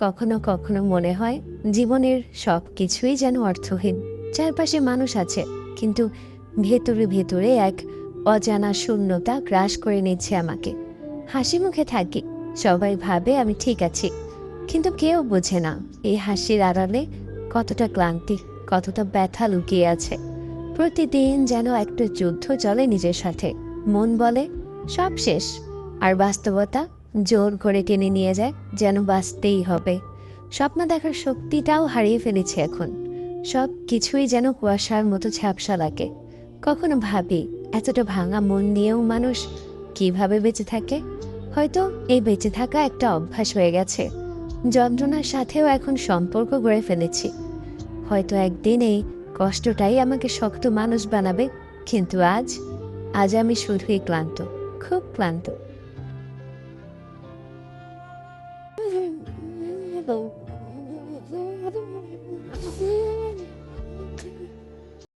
কখনো কখনো মনে হয় জীবনের সব কিছুই যেন অর্থহীন। চারপাশে মানুষ আছে, কিন্তু ভেতরে ভেতরে এক অজানা শূন্যতা গ্রাস করে নিচ্ছে আমাকে। হাসি মুখে থাকি, সবাই ভাবে আমি ঠিক আছি, কিন্তু কেউ বোঝে না এই হাসির আড়ালে কতটা ক্লান্তি, কতটা ব্যথা লুকিয়ে আছে। প্রতিদিন যেন একটা যুদ্ধ চলে নিজের সাথে। মন বলে সব শেষ, আর বাস্তবতা জোর করে টেনে নিয়ে যায় যেন বাঁচতেই হবে। স্বপ্ন দেখার শক্তিটাও হারিয়ে ফেলেছে এখন। সব কিছুই যেন কুয়াশার মতো ঝাপসা লাগে। কখনো ভাবি, এতটা ভাঙা মন নিয়েও মানুষ কিভাবে বেঁচে থাকে। হয়তো এই বেঁচে থাকা একটা অভ্যাস হয়ে গেছে। যন্ত্রণার সাথেও এখন সম্পর্ক গড়ে ফেলেছি। হয়তো একদিন এই কষ্টটাই আমাকে শক্ত মানুষ বানাবে, কিন্তু আজ আজ আমি শুধুই ক্লান্ত, খুব ক্লান্ত।